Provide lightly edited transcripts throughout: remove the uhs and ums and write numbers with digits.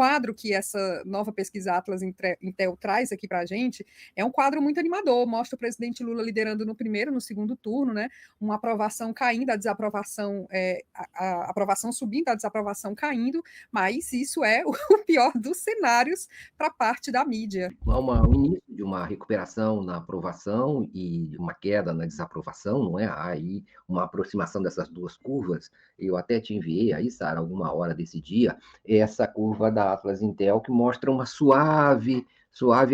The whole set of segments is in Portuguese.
quadro que essa nova pesquisa Atlas Intel traz aqui para a gente é um quadro muito animador, mostra o presidente Lula liderando no primeiro, no segundo turno, né? Uma aprovação caindo, a desaprovação, a aprovação subindo, a desaprovação caindo, mas isso é o pior dos cenários para parte da mídia. O início de uma recuperação na aprovação e uma queda na desaprovação, não é? Aí uma aproximação dessas duas curvas. Eu até te enviei aí, Sara, alguma hora desse dia, essa curva da Atlas Intel que mostra uma suave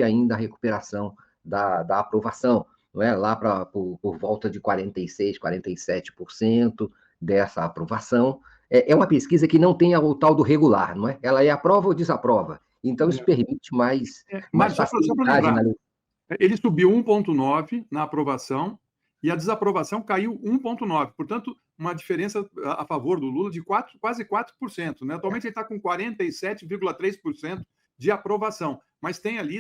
ainda recuperação da aprovação, não é? Lá por volta de 46%, 47% dessa aprovação. É uma pesquisa que não tem o tal do regular, não é? Ela é aprova ou desaprova. Então, isso permite mais Só para facilidade lembrar, na... ele subiu 1,9 na aprovação e a desaprovação caiu 1,9. Portanto, uma diferença a favor do Lula de quase 4%. Né? Atualmente ele está com 47,3% de aprovação, mas tem ali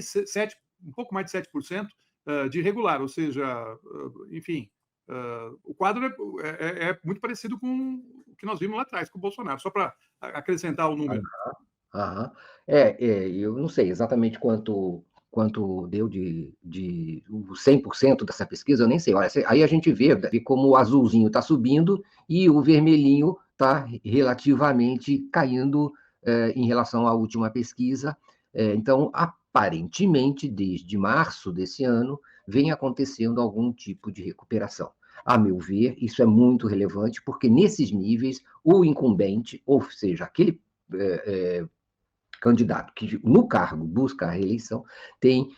um pouco mais de 7% de irregular, ou seja, enfim, o quadro é muito parecido com o que nós vimos lá atrás, com o Bolsonaro, só para acrescentar o número. Aham. Eu não sei exatamente quanto deu de 100% dessa pesquisa, eu nem sei. Olha, aí a gente vê como o azulzinho está subindo e o vermelhinho está relativamente caindo em relação à última pesquisa. Então, aparentemente, desde março desse ano, vem acontecendo algum tipo de recuperação. A meu ver, isso é muito relevante, porque nesses níveis, o incumbente, ou seja, aquele candidato que no cargo busca a reeleição, tem,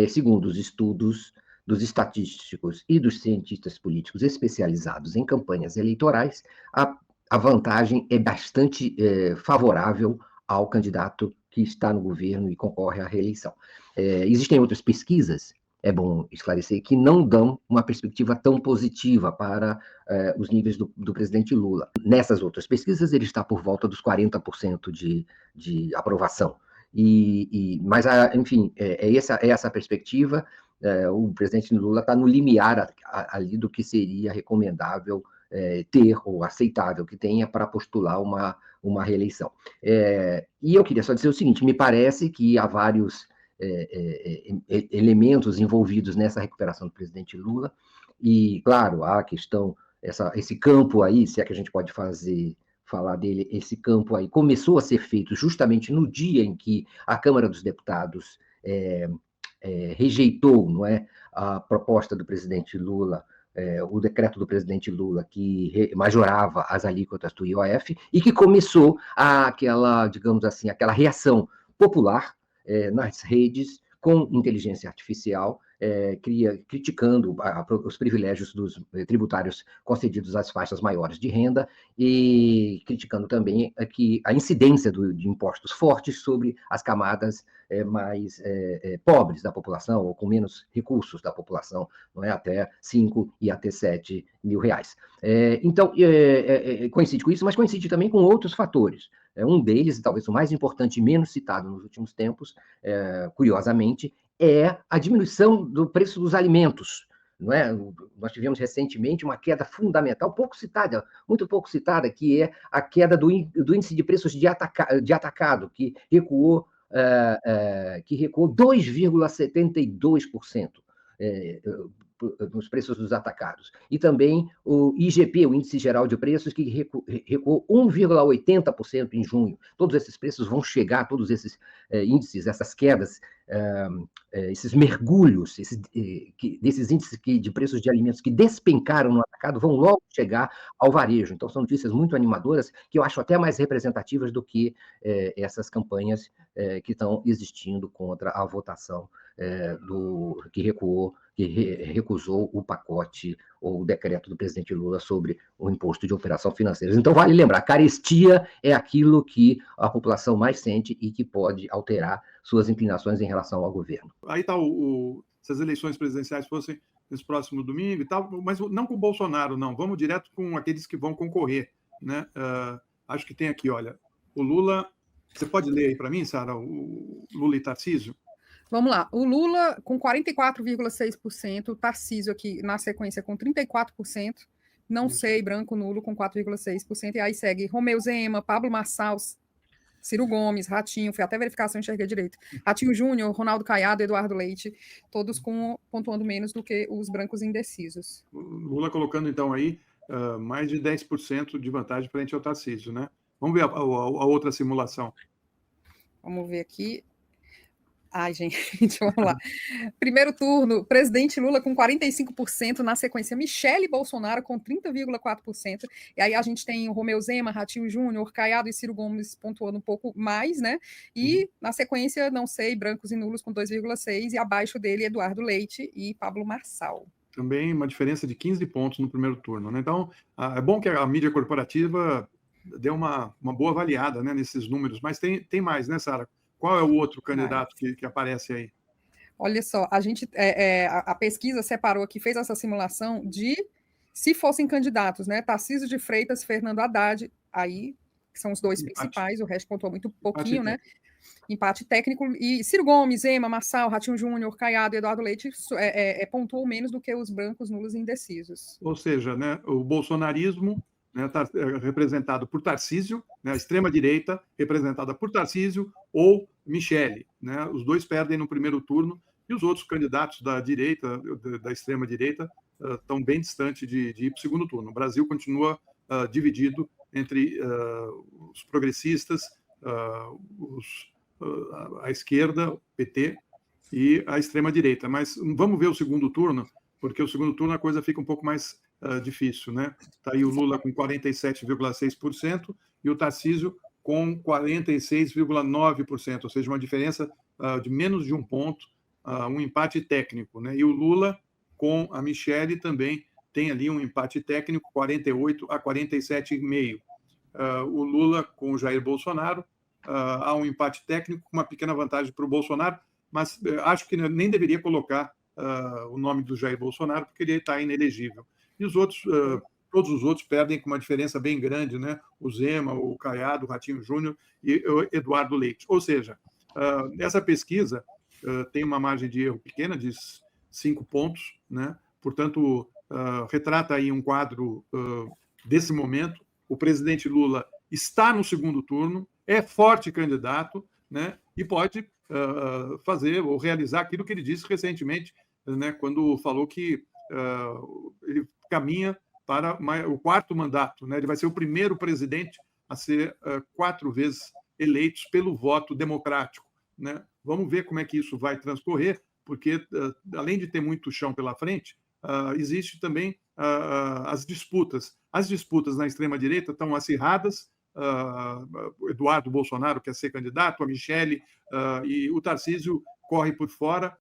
segundo os estudos dos estatísticos e dos cientistas políticos especializados em campanhas eleitorais, a vantagem é bastante favorável ao candidato que está no governo e concorre à reeleição. Existem outras pesquisas, é bom esclarecer, que não dão uma perspectiva tão positiva para os níveis do presidente Lula. Nessas outras pesquisas, ele está por volta dos 40% de aprovação. Mas, enfim, essa perspectiva. O presidente Lula está no limiar ali do que seria recomendável ter, ou aceitável que tenha, para postular uma reeleição. E eu queria só dizer o seguinte: me parece que há vários elementos envolvidos nessa recuperação do presidente Lula, e, claro, há a questão, esse campo aí, se é que a gente pode falar dele, esse campo aí começou a ser feito justamente no dia em que a Câmara dos Deputados rejeitou, não é, a proposta do presidente Lula, o decreto do presidente Lula que majorava as alíquotas do IOF, e que começou aquela, digamos assim, aquela reação popular nas redes com inteligência artificial, criticando os privilégios tributários concedidos às faixas maiores de renda e criticando também a incidência de impostos fortes sobre as camadas mais pobres da população, ou com menos recursos da população, não é? Até 5 e até 7 mil reais. Então, coincide com isso, mas coincide também com outros fatores. Um deles, talvez o mais importante e menos citado nos últimos tempos, curiosamente, é a diminuição do preço dos alimentos. Não é? Nós tivemos recentemente uma queda fundamental, muito pouco citada, que é a queda do índice de preços de atacado, que recuou 2,72%. Nos preços dos atacados. E também o IGP, o Índice Geral de Preços, que recuou 1,80% em junho. Todos esses preços vão chegar, todos esses índices, essas quedas, esses mergulhos, desses índices de preços de alimentos que despencaram no atacado, vão logo chegar ao varejo. Então, são notícias muito animadoras, que eu acho até mais representativas do que essas campanhas que estão existindo contra a votação que recusou o pacote ou o decreto do presidente Lula sobre o imposto de operação financeira. Então, vale lembrar, carestia é aquilo que a população mais sente e que pode alterar suas inclinações em relação ao governo. Aí está se as eleições presidenciais fossem nesse próximo domingo e tal, mas não com o Bolsonaro, não. Vamos direto com aqueles que vão concorrer, né? Acho que tem aqui, olha, o Lula... Você pode ler aí para mim, Sara, o Lula e Tarcísio? Vamos lá. O Lula com 44,6%, o Tarcísio aqui na sequência com 34%, não sei, branco nulo com 4,6%, e aí segue Romeu Zema, Pablo Marçal, Ciro Gomes, Ratinho, foi até verificação, enxerguei direito. Ratinho Júnior, Ronaldo Caiado, Eduardo Leite, todos pontuando menos do que os brancos indecisos. Lula colocando, então, aí mais de 10% de vantagem frente ao Tarcísio, né? Vamos ver a outra simulação. Vamos ver aqui. Ai, gente, vamos lá. Primeiro turno, presidente Lula com 45%, na sequência Michele Bolsonaro com 30,4%, e aí a gente tem o Romeu Zema, Ratinho Júnior, Caiado e Ciro Gomes pontuando um pouco mais, né? E na sequência, não sei, brancos e nulos com 2,6%, e abaixo dele Eduardo Leite e Pablo Marçal. Também uma diferença de 15 pontos no primeiro turno, né? Então, é bom que a mídia corporativa dê uma boa avaliada, né, nesses números, mas tem mais, né, Sara? Qual é o outro candidato que aparece aí? Olha só, a gente a pesquisa separou aqui, fez essa simulação de se fossem candidatos, né? Tarcísio de Freitas, Fernando Haddad, aí são os dois principais, o resto pontuou muito pouquinho, né? Empate técnico, e Ciro Gomes, Zema, Marçal, Ratinho Júnior, Caiado e Eduardo Leite pontuou menos do que os brancos, nulos e indecisos. Ou seja, né, o bolsonarismo está representado por Tarcísio, né, a extrema-direita representada por Tarcísio ou Michele. Né, os dois perdem no primeiro turno e os outros candidatos da direita, da extrema-direita, estão bem distantes de ir para o segundo turno. O Brasil continua dividido entre os progressistas, a esquerda, o PT, e a extrema-direita. Mas vamos ver o segundo turno, porque o segundo turno a coisa fica um pouco mais difícil, né? Está aí o Lula com 47,6% e o Tarcísio com 46,9%, ou seja, uma diferença de menos de um ponto, um empate técnico, né? E o Lula com a Michele também tem ali um empate técnico, 48 a 47,5%. O Lula com o Jair Bolsonaro, há um empate técnico com uma pequena vantagem para o Bolsonaro, mas acho que nem deveria colocar o nome do Jair Bolsonaro, porque ele está inelegível. E os outros, todos os outros perdem com uma diferença bem grande, né? O Zema, o Caiado, o Ratinho Júnior e o Eduardo Leite. Ou seja, essa pesquisa tem uma margem de erro pequena, de 5 pontos, né? Portanto, retrata aí um quadro desse momento. O presidente Lula está no segundo turno, é forte candidato, né? E pode fazer ou realizar aquilo que ele disse recentemente, né? Quando falou que ele caminha para o quarto mandato, né? Ele vai ser o primeiro presidente a ser 4 vezes eleito pelo voto democrático, né? Vamos ver como é que isso vai transcorrer, porque além de ter muito chão pela frente, existe também as disputas. As disputas na extrema-direita estão acirradas. O Eduardo Bolsonaro quer ser candidato, a Michele e o Tarcísio corre por fora.